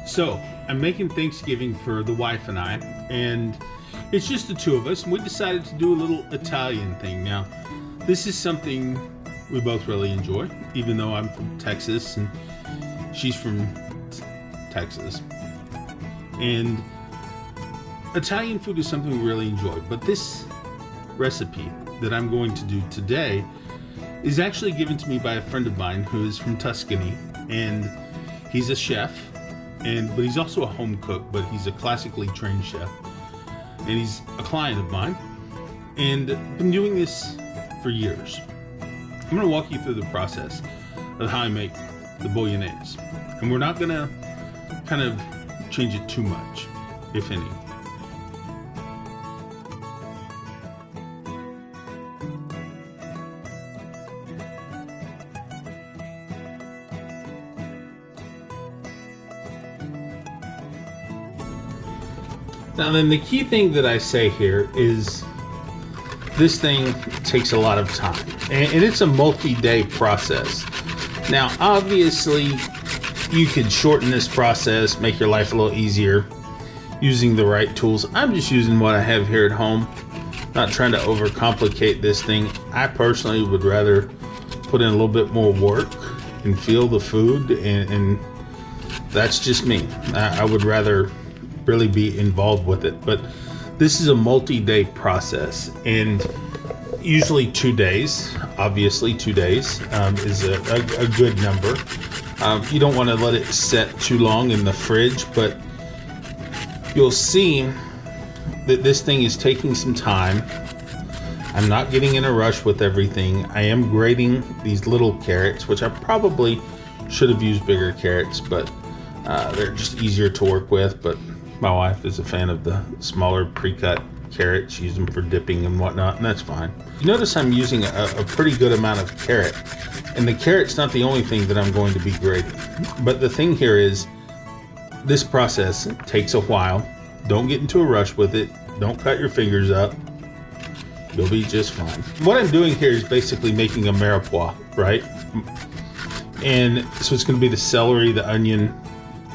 So I'm making Thanksgiving for the wife and I, and it's just the two of us, and we decided to do a little Italian thing. Now, this is something we both really enjoy, even though I'm from Texas and she's from Texas. And Italian food is something we really enjoy, but this recipe that I'm going to do today is actually given to me by a friend of mine who is from Tuscany, and he's a chef, but he's also a home cook, but he's a classically trained chef, and he's a client of mine, and been doing this for years. I'm going to walk you through the process of how I make the bolognese, and we're not going to kind of change it too much, if any. Now then, the key thing that I say here is this thing takes a lot of time, and it's a multi-day process. Now, obviously, you could shorten this process, make your life a little easier using the right tools. I'm just using what I have here at home, not trying to overcomplicate this thing. I personally would rather put in a little bit more work and feel the food, and that's just me. I would rather really be involved with it, but this is a multi-day process, and usually 2 days. Obviously 2 days is a good number. You don't want to let it set too long in the fridge, but you'll see that this thing is taking some time. I'm not getting in a rush with everything. I am grating these little carrots, which I probably should have used bigger carrots, but they're just easier to work with. But my wife is a fan of the smaller pre-cut carrots. She uses them for dipping and whatnot, and that's fine. You notice I'm using a pretty good amount of carrot, and the carrot's not the only thing that I'm going to be grating. But the thing here is, this process takes a while. Don't get into a rush with it. Don't cut your fingers up. You'll be just fine. What I'm doing here is basically making a mirepoix, right? And so it's going to be the celery, the onion,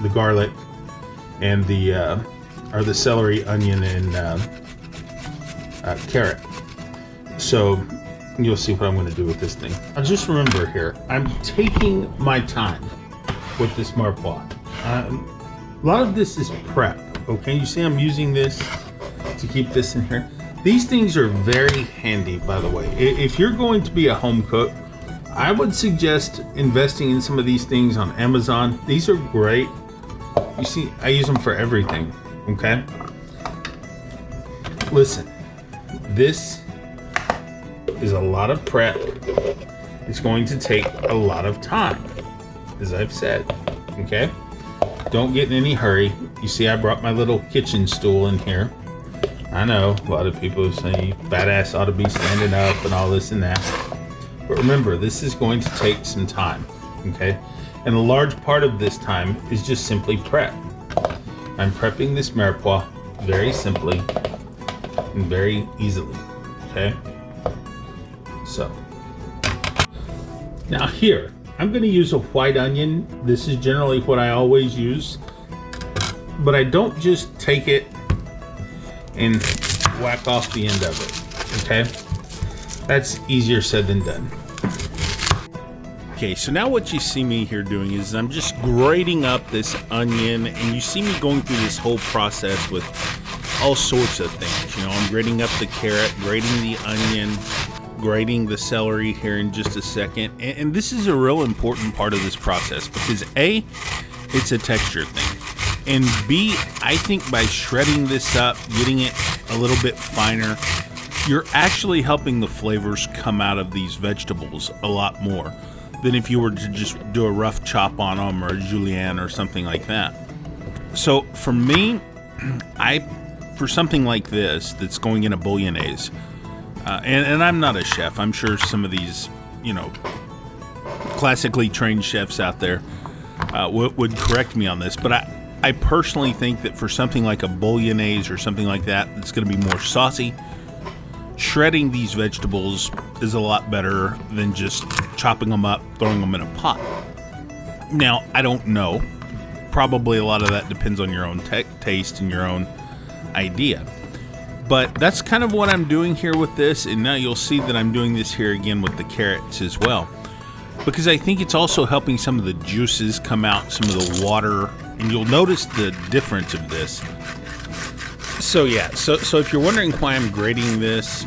the garlic, and the celery, onion, and carrot. So you'll see what I'm going to do with this thing. Now just remember here, I'm taking my time with this mirepoix. A lot of this is prep, okay? You see I'm using this to keep this in here. These things are very handy, by the way. If you're going to be a home cook, I would suggest investing in some of these things on Amazon. These are great. You see, I use them for everything, okay? Listen, this is a lot of prep. It's going to take a lot of time, as I've said, okay? Don't get in any hurry. You see, I brought my little kitchen stool in here. I know, a lot of people say fat ass ought to be standing up and all this and that. But remember, this is going to take some time, okay? And a large part of this time is just simply prep. I'm prepping this mirepoix very simply and very easily, okay? So, now here, I'm gonna use a white onion. This is generally what I always use, but I don't just take it and whack off the end of it, okay? That's easier said than done. Okay, so now what you see me here doing is I'm just grating up this onion, and you see me going through this whole process with all sorts of things. You know, I'm grating up the carrot, grating the onion, grating the celery here in just a second. And this is a real important part of this process because A, it's a texture thing. And B, I think by shredding this up, getting it a little bit finer, you're actually helping the flavors come out of these vegetables a lot more than if you were to just do a rough chop on them or a julienne or something like that. So for me, for something like this that's going in a bolognese, and I'm not a chef. I'm sure some of these, you know, classically trained chefs out there would correct me on this, but I personally think that for something like a bolognese or something like that that's going to be more saucy, shredding these vegetables is a lot better than just chopping them up, throwing them in a pot. Now, I don't know probably a lot of that depends on your own taste and your own idea. But that's kind of what I'm doing here with this, and now you'll see that I'm doing this here again with the carrots as well, because I think it's also helping some of the juices come out, some of the water, and you'll notice the difference of this. So yeah, so if you're wondering why I'm grating this,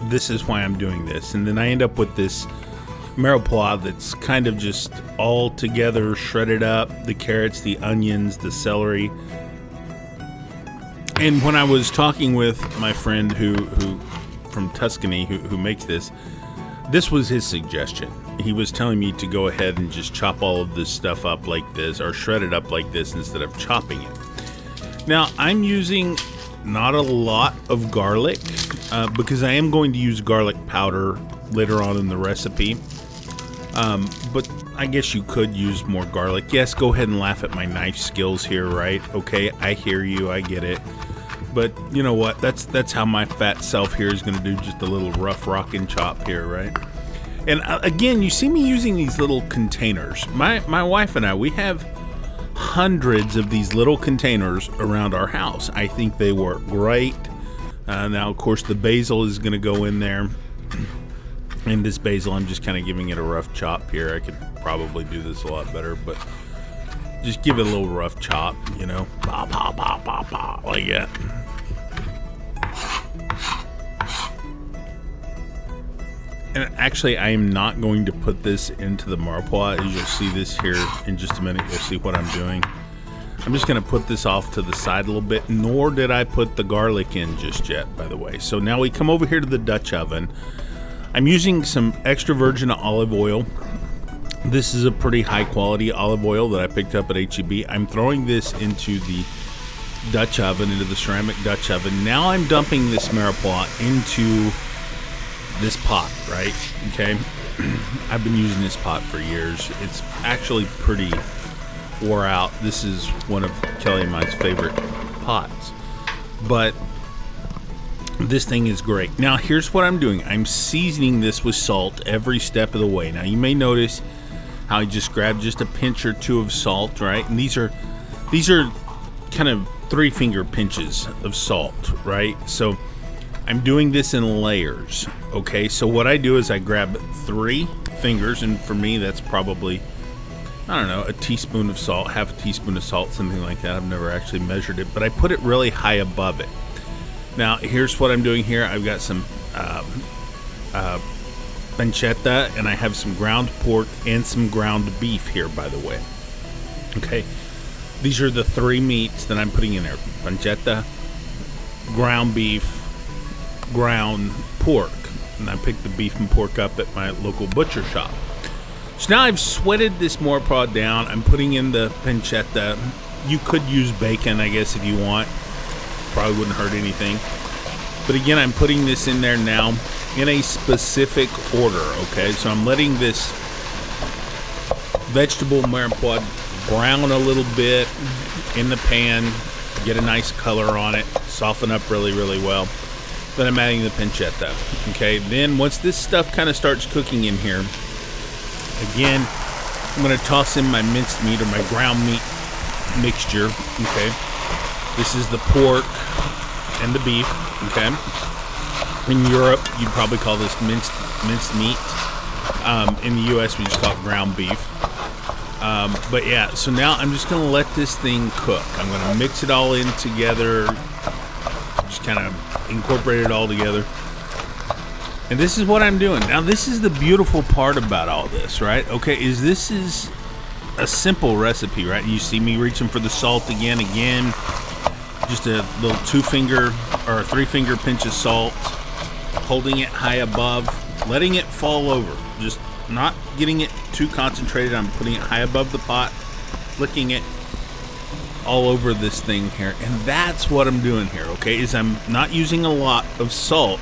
this is why I'm doing this. And then I end up with this mirepoix that's kind of just all together shredded up, the carrots, the onions, the celery. And when I was talking with my friend who from Tuscany who makes this was his suggestion. He was telling me to go ahead and just chop all of this stuff up like this, or shred it up like this instead of chopping it. Now I'm using not a lot of garlic because I am going to use garlic powder later on in the recipe. But I guess you could use more garlic. Yes, go ahead and laugh at my knife skills here, right? Okay, I hear you, I get it. But you know what? That's how my fat self here is going to do just a little rough rockin' chop here, right? And again, you see me using these little containers. My wife and I, we have hundreds of these little containers around our house. I think they work great. Now, of course, the basil is going to go in there. And this basil, I'm just kind of giving it a rough chop here. I could probably do this a lot better, but just give it a little rough chop, you know. Bah, bah, bah, bah, bah, like that. And actually, I am not going to put this into the mirepoix. As you'll see this here in just a minute, you'll see what I'm doing. I'm just going to put this off to the side a little bit, nor did I put the garlic in just yet, by the way. So now we come over here to the Dutch oven. I'm using some extra virgin olive oil. This is a pretty high quality olive oil that I picked up at HEB. I'm throwing this into the Dutch oven, into the ceramic Dutch oven. Now I'm dumping this mirepoix into this pot, right? Okay. I've been using this pot for years. It's actually pretty wore out. This is one of Kelly and mine's favorite pots. But this thing is great. Now here's what I'm doing. I'm seasoning this with salt every step of the way. Now you may notice how I just grabbed just a pinch or two of salt, right? And these are kind of 3-finger pinches of salt, right? So I'm doing this in layers, okay? So what I do is I grab 3 fingers, and for me that's probably, I don't know, a teaspoon of salt, half a teaspoon of salt, something like that. I've never actually measured it, but I put it really high above it. Now here's what I'm doing here. I've got some pancetta, and I have some ground pork and some ground beef here, by the way. Okay, these are the 3 meats that I'm putting in there: pancetta, ground beef, ground pork. And I picked the beef and pork up at my local butcher shop. So now I've sweated this mirepoix down. I'm putting in the pancetta. You could use bacon, I guess, if you want. Probably wouldn't hurt anything. But again, I'm putting this in there now in a specific order, okay? So I'm letting this vegetable mirepoix brown a little bit in the pan, get a nice color on it, soften up really, really well. Then I'm adding the pancetta, okay? Then once this stuff kind of starts cooking in here, again, I'm gonna toss in my minced meat or my ground meat mixture, okay? This is the pork and the beef, okay? In Europe, you'd probably call this minced meat. In the US, we just call it ground beef. But yeah, so now I'm just gonna let this thing cook. I'm gonna mix it all in together, just kind of incorporate it all together. And this is what I'm doing. Now, this is the beautiful part about all this, right? Okay, this is a simple recipe, right? You see me reaching for the salt again. Just a little 2-finger or a 3-finger pinch of salt, holding it high above, letting it fall over, just not getting it too concentrated. I'm putting it high above the pot, flicking it all over this thing here. And that's what I'm doing here, okay? Is I'm not using a lot of salt.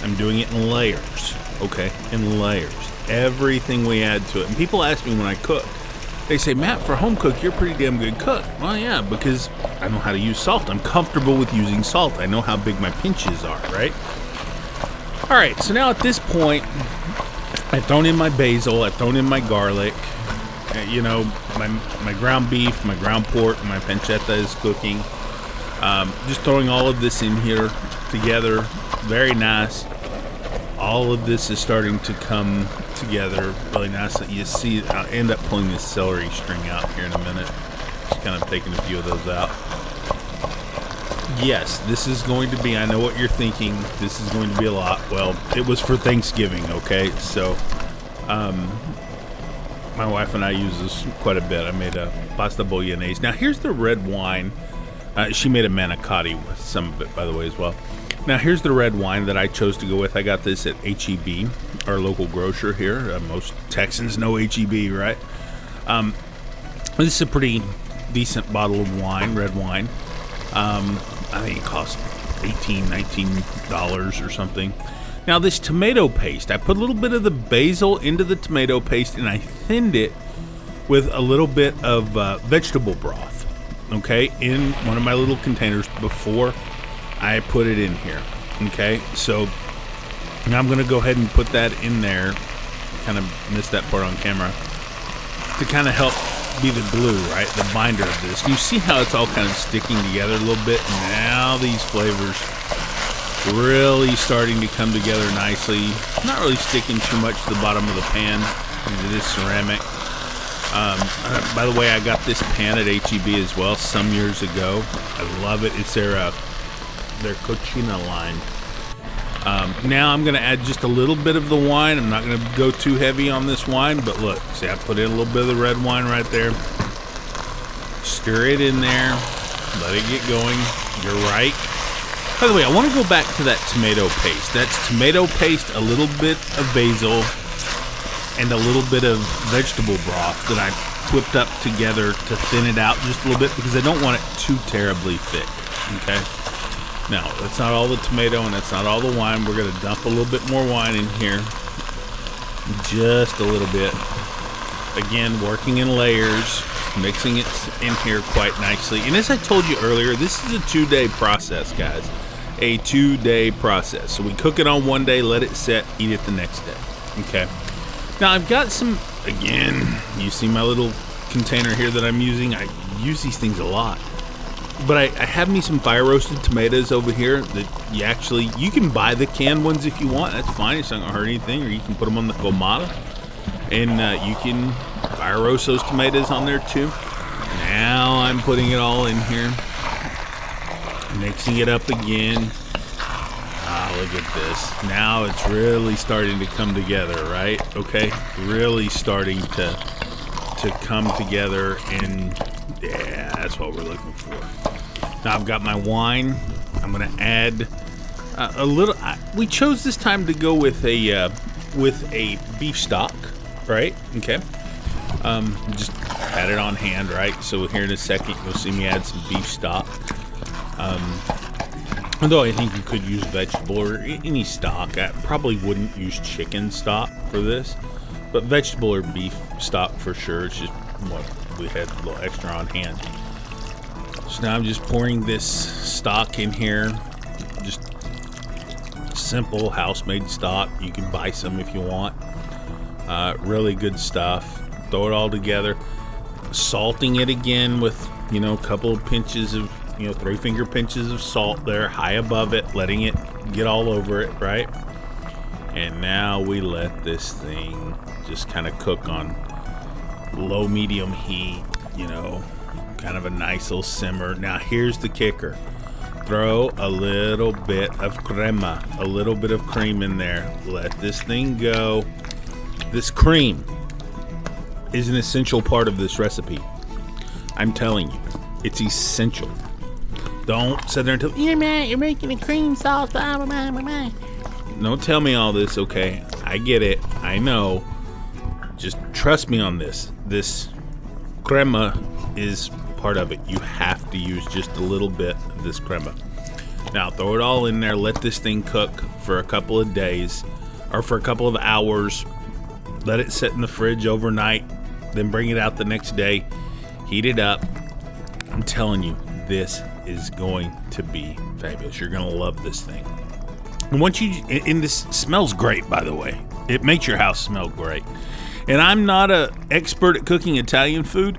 I'm doing it in layers, okay? In layers. Everything we add to it. And people ask me when I cook, they say, Matt, for home cook, you're a pretty damn good cook. Well, yeah, because I know how to use salt. I'm comfortable with using salt. I know how big my pinches are, right? All right, so now at this point, I've thrown in my basil, I've thrown in my garlic, You know, my ground beef, my ground pork, my pancetta is cooking. Just throwing all of this in here together, very nice. All of this is starting to come together really nice. You see, I'll end up pulling this celery string out here in a minute. Just kind of taking a few of those out. Yes, this is going to be, I know what you're thinking, this is going to be a lot. Well, it was for Thanksgiving, okay? So, my wife and I use this quite a bit. I made a pasta bolognese. Now, here's the red wine. She made a manicotti with some of it, by the way, as well. Now, here's the red wine that I chose to go with. I got this at HEB, our local grocer here. Most Texans know HEB, right? This is a pretty decent bottle of wine, red wine. I think it costs $18, $19 or something. Now, this tomato paste, I put a little bit of the basil into the tomato paste, and I thinned it with a little bit of vegetable broth, okay, in one of my little containers before I put it in here, okay? So now I'm going to go ahead and put that in there. Kind of missed that part on camera. To kind of help be the glue, right? The binder of this. You see how it's all kind of sticking together a little bit? Now these flavors really starting to come together nicely. Not really sticking too much to the bottom of the pan because it is ceramic. By the way, I got this pan at HEB as well some years ago. I love it. It's their Cucina line. Now I'm going to add just a little bit of the wine. I'm not going to go too heavy on this wine, but look, see, I put in a little bit of the red wine right there. Stir it in there. Let it get going. You're right. By the way, I want to go back to that tomato paste. That's tomato paste, a little bit of basil, and a little bit of vegetable broth that I whipped up together to thin it out just a little bit because I don't want it too terribly thick, okay? Now, that's not all the tomato and that's not all the wine. We're going to dump a little bit more wine in here. Just a little bit. Again, working in layers, mixing it in here quite nicely. And as I told you earlier, this is a 2-day process, guys. A 2-day process. So we cook it on one day, let it set, eat it the next day. Okay. Now, I've got some, again, you see my little container here that I'm using. I use these things a lot. But I have me some fire roasted tomatoes over here that you can buy the canned ones if you want. That's fine. It's not going to hurt anything. Or you can put them on the gomata. And you can fire roast those tomatoes on there too. Now I'm putting it all in here. Mixing it up again. Ah, look at this. Now it's really starting to come together, right? Okay. Really starting to come together, and yeah, that's what we're looking for. Now I've got my wine. I'm going to add a little. We chose this time to go with a beef stock, right? Okay. Just had it on hand, right? So here in a second, you'll see me add some beef stock. Although I think you could use vegetable or any stock. I probably wouldn't use chicken stock for this, but vegetable or beef stock for sure. It's just what we had a little extra on hand. So now I'm just pouring this stock in here. Just simple house-made stock. You can buy some if you want. Really good stuff. Throw it all together. Salting it again with, a couple of pinches of, 3-finger pinches of salt there, high above it, letting it get all over it, right? And now we let this thing just kind of cook on low medium heat, kind of a nice little simmer. Now here's the kicker. Throw a little bit of crema, a little bit of cream in there. Let this thing go. This cream is an essential part of this recipe. I'm telling you, it's essential. Don't sit there and tell me, yeah, man, you're making a cream sauce. Don't tell me all this, okay? I get it. I know. Just trust me on this. This crema is part of it. You have to use just a little bit of this crema. Now, throw it all in there. Let this thing cook for a couple of days or for a couple of hours. Let it sit in the fridge overnight. Then bring it out the next day. Heat it up. I'm telling you, this is going to be fabulous. You're going to love this thing. And this smells great, by the way. It makes your house smell great. And I'm not an expert at cooking Italian food,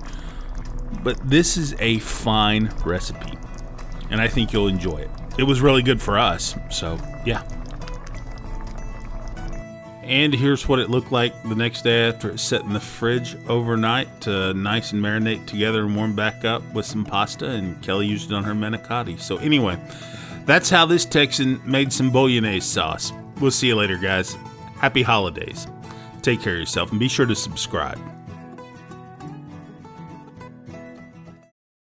but this is a fine recipe, and I think you'll enjoy it. It was really good for us, so yeah. And here's what it looked like the next day after it sat in the fridge overnight to nice and marinate together and warm back up with some pasta, and Kelly used it on her manicotti. So anyway, that's how this Texan made some bolognese sauce. We'll see you later, guys. Happy holidays. Take care of yourself and be sure to subscribe.